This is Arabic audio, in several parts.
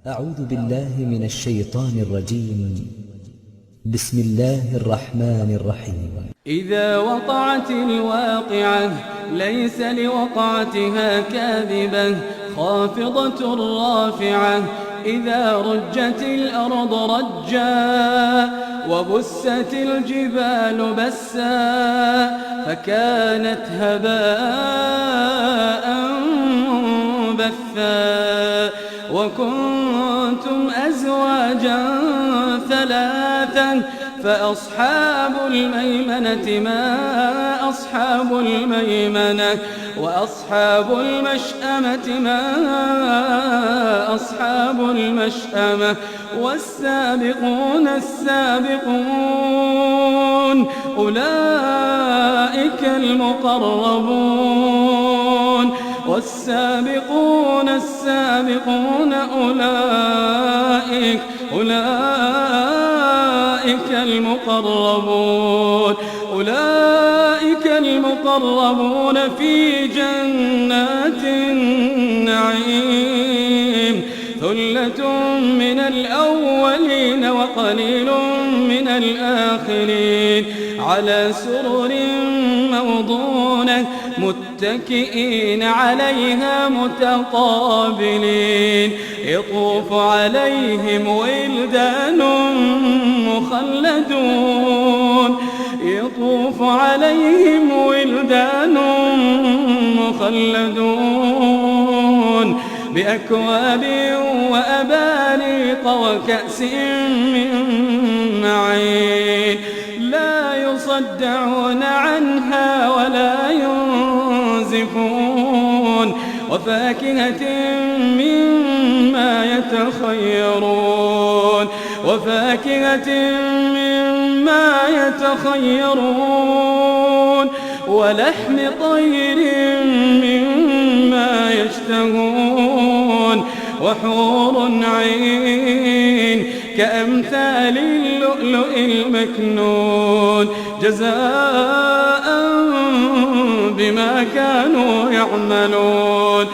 أعوذ بالله من الشيطان الرجيم. بسم الله الرحمن الرحيم. إذا وقعت الواقعة ليس لوقعتها كاذبة خافضة رافعة إذا رجت الأرض رجا وبست الجبال بسا فكانت هباء منبثا وكنتم أزواجا ثلاثا فأصحاب الميمنة ما أصحاب الميمنة وأصحاب المشأمة ما أصحاب المشأمة والسابقون السابقون أولئك المقربون والسابقون السابقون أولئك المقربون في جنات النعيم ثلة من الأولين وقليل من الآخرين على سرر موضونة متكئين عليها متقابلين يطوف عليهم ولدان مخلدون بأكواب وأباريق وكأس من معين لا يصدعون عنها ولا ينزفون وفاكهة مما يتخيرون ولحم طير مما يشتهون وحور عين كأمثال اللؤلؤ المكنون جزاء بما كانوا يعملون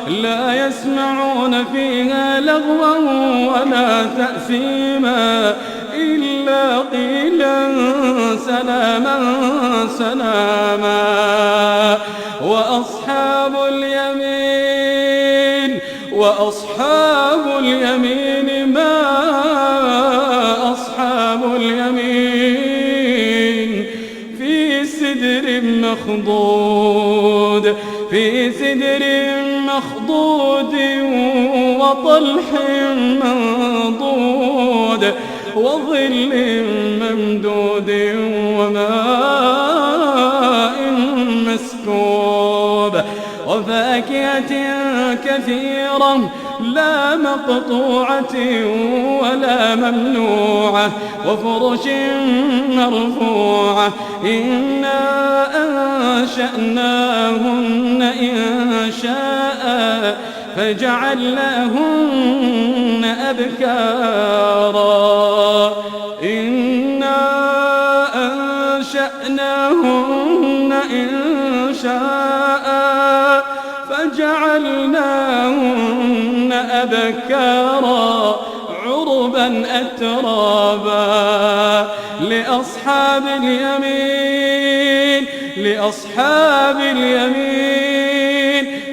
لا يسمعون فيها لغوا ولا تأثيما إلا قيلا سلاما وأصحاب اليمين ما أصحاب اليمين في سدر مخضود وطلح منضود وظل ممدود وماء مسكوب وفاكهة كثيرة لا مقطوعة ولا ممنوعة وفرش مرفوعة إنا أنشأناهن إنشاء فجعلناهن أبكارا عربا أترابا لأصحاب اليمين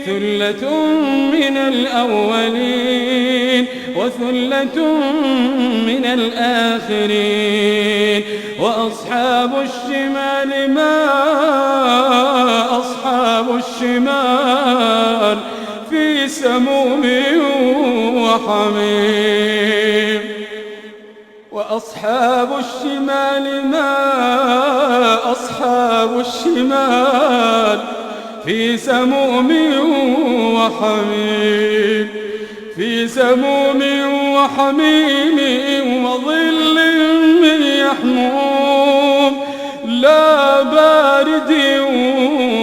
ثلة من الأولين وثلة من الآخرين وأصحاب الشمال ما أصحاب الشمال في سموم وحميم وأصحاب الشمال ما أصحاب الشمال في سموم وحميم وظل من يحموم لا بارد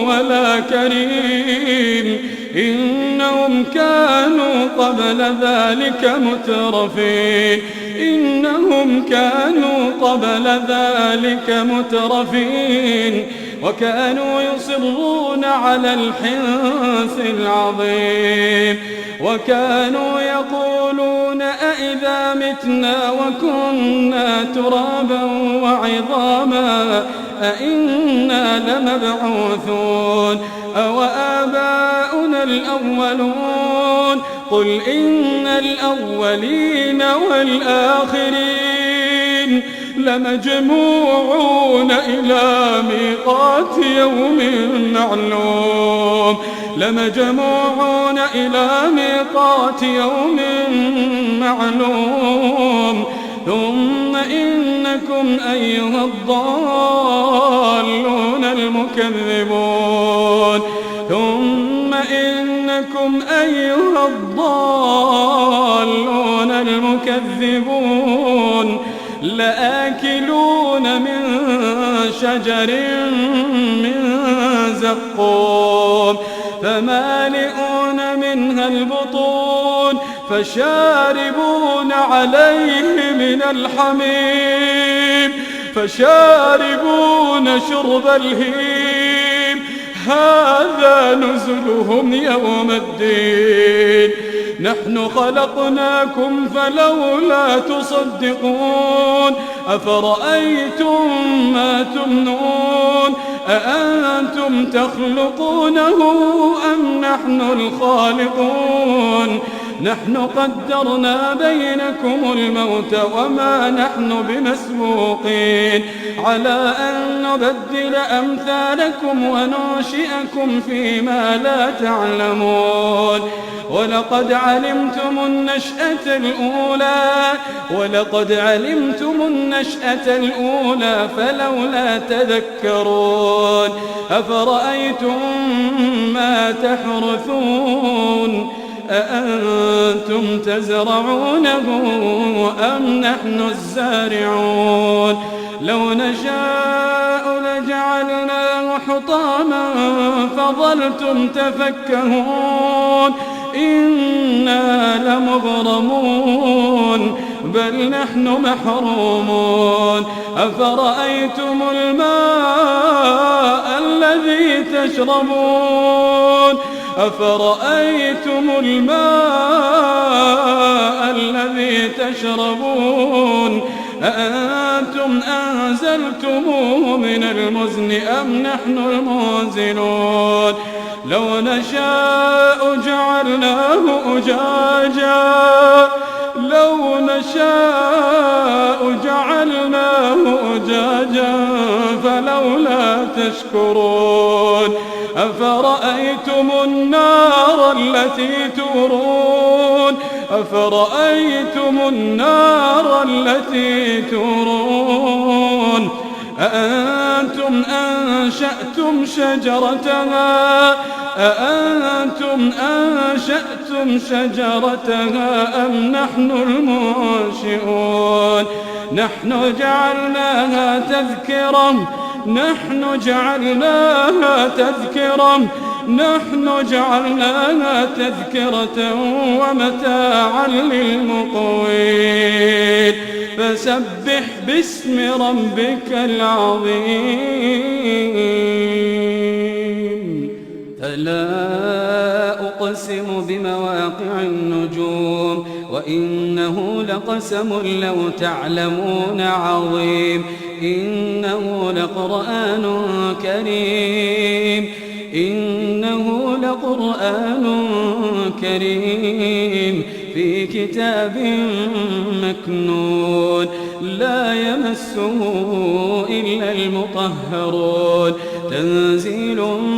ولا كريم إنهم كانوا قبل ذلك مترفين إنهم إنهم كانوا قبل ذلك مترفين وكانوا يصرون على الحنث العظيم وكانوا يقولون أئذا متنا وكنا ترابا وعظاما أئنا لمبعوثون أو آباؤنا الأولون قل إن الأولين والآخرين لمجموعون إلى ميقات يوم معلوم لمجموعون إلى ميقات يوم معلوم ثم إنكم أيها الضالون المكذبون ثم إنكم أيها الضالون المكذبون لآكلون من شجر من زقوم فمالئون منها البطون فشاربون عليه من الحميم فشاربون شرب الهيم هذا نزلهم يوم الدين نحن خلقناكم فلولا تصدقون أفرأيتم ما تمنون أأنتم تخلقونه أم نحن الخالقون نحن قدرنا بينكم الموت وما نحن بمسبوقين على أن نبدل أمثالكم وننشئكم فيما لا تعلمون ولقد علمتم النشأة الأولى فلولا تذكرون أفرأيتم ما تحرثون أأنتم تزرعونه أم نحن الزارعون لو نشاء لجعلناه حطاما فظلتم تفكهون إنا لمغرمون بل نحن محرومون أفرأيتم الماء الذي تشربون أفرأيتم الماء الذي تشربون أأنتم أنزلتموه من المزن أم نحن المنزلون لو نشاء جعلناه أجاجا فلولا تشكرون أفرأيتم النار التي تورون أأنتم أنشأتم شجرتها أم نحن المنشئون نحن جعلناها تذكرة ومتاعا للمقوين فسبح باسم ربك العظيم فلا أقسم بمواقع النجوم وإنه لقسم لو تعلمون عظيم إنه لقرآن كريم في كتاب مكنون لا يمسه إلا المطهرون تنزيل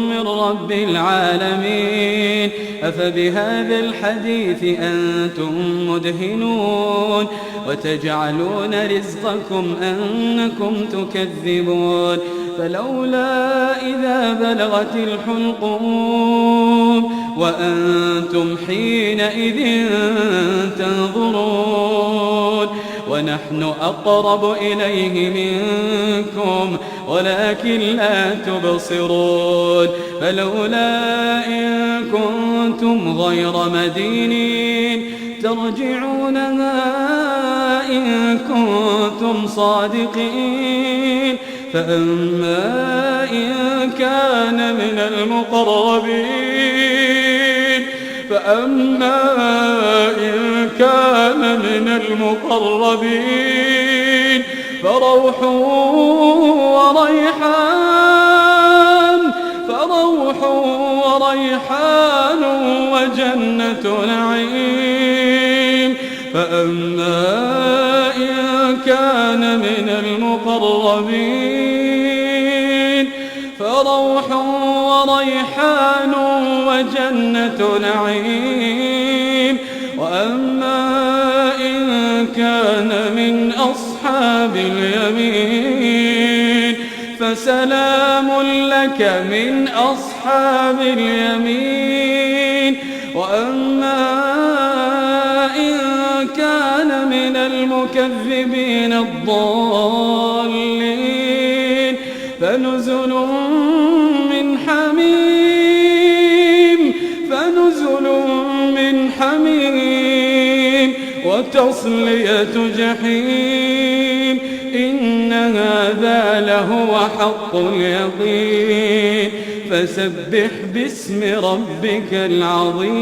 من رب العالمين أفبهذا الحديث أنتم مدهنون وتجعلون رزقكم أنكم تكذبون فلولا إذا بلغت الحلقوم وأنتم حينئذ تنظرون ونحن أقرب إليه منكم ولكن لا تبصرون فلولا إن كنتم غير مدينين ترجعونها إن كنتم صادقين. فأما إن كان من المقربين فروح وريحان وجنة نعيم. فأما إن كان من المقربين فروح وريحان وجنة نعيم. وأما إن كان من أصحاب اليمين فسلام لك من أصحاب اليمين. وأما إن كان من المكذبين الضالين فنزل من حميم وتصلية جحيم. إن هذا لهو حق اليقين. فسبح باسم ربك العظيم.